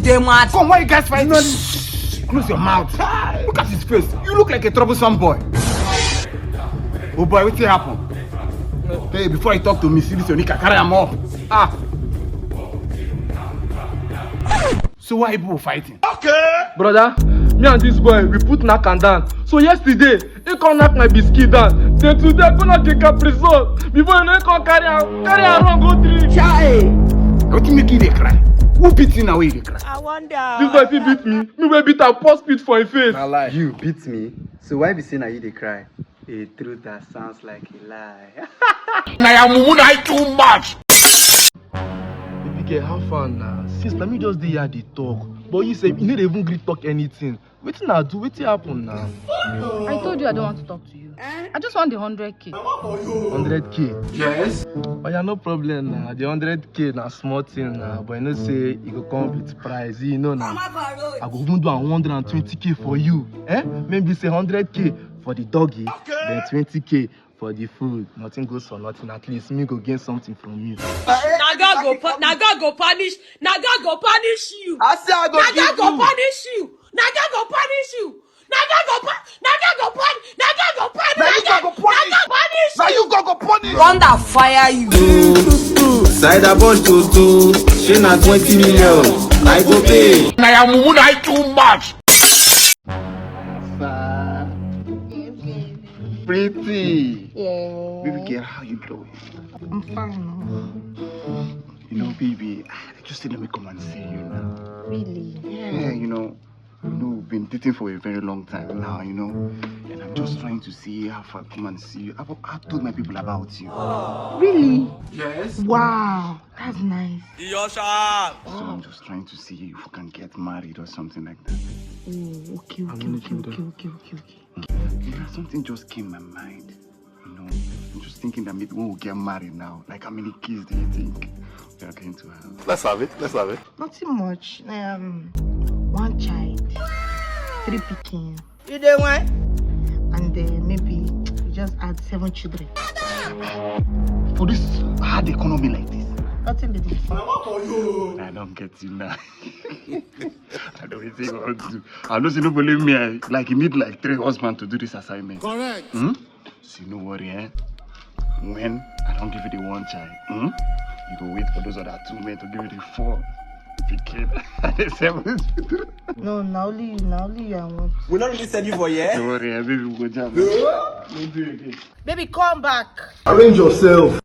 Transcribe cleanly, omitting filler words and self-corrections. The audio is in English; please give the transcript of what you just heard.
dey mad. Come, why you guys fighting? Close your mouth. Look at his face. You look like a troublesome boy. Oh boy, what's happen? Hey, before you talk to me, see this Onika, carry him up. Ah. So why people fighting? Okay. Brother, me and this boy, we put knack and down. So yesterday, he come knock my biscuit down. Then today, I gonna get a prison. Before you know, he come carry around, go drink. Chai. What you make you dey cry? Who beat you now wey you dey cry? I wonder. This boy, if he beat me, me will beat a post spit for his face. Na lie. You beat me? So why be saying that you dey cry? A truth that sounds like a lie. I am mumunai too much. Baby girl, how far now? Since let me just dey here dey talk. But you say you no dey even gree talk anything. Wetin I do? Wetin happen now? I told you I don't want to talk to you. I just want the 100K. 100K? Yes. Oh yeah, no problem now. The 100K na small thing now. But you know say e go come with price. You know now. I go even do 120K for you. Maybe say 100K for the doggy, then 20K for the food. Nothing goes for nothing. At least me go gain something from you. Naga go punish. Naga go punish you. I say I go Naga go punish you. Naga go punish you. Naga go punish. Naga go punish. Naga go punish. Naga go punish. Now you go punish. Thunder fire you. Side a bunch to she na 20 million. I go pay. I am mumunai too much. Pretty. Yeah. Baby girl, how you doing? I'm fine. You know, baby, I just said let me come and see you now. Really? Yeah, you know, we've been dating for a very long time now, you know, and I'm just trying to see how far come and see you. I've told my people about you. Really? Yes. Wow. That's nice. So I'm just trying to see if we can get married or something like that. Oh, okay. You know, something just came in my mind. You know, I'm just thinking that maybe when we get married now, like how many kids do you think we are going to have? Let's have it. Nothing much. One child, 3 pikin, You dey want? and maybe we just add 7 children. For this hard economy like this, Nothing like this. I don't get you now. I don't really think I want to. I know you don't believe me. Like you need like 3 husbands to do this assignment. Correct. So no worry, When I don't give you the 1 child, you go wait for those other 2 men to give you the 4 pikin and the 7 children. No, now only you I want. We not really send you for yeah. Don't worry, baby, we'll go jam. Don't do it again. Baby, come back. Arrange yourself.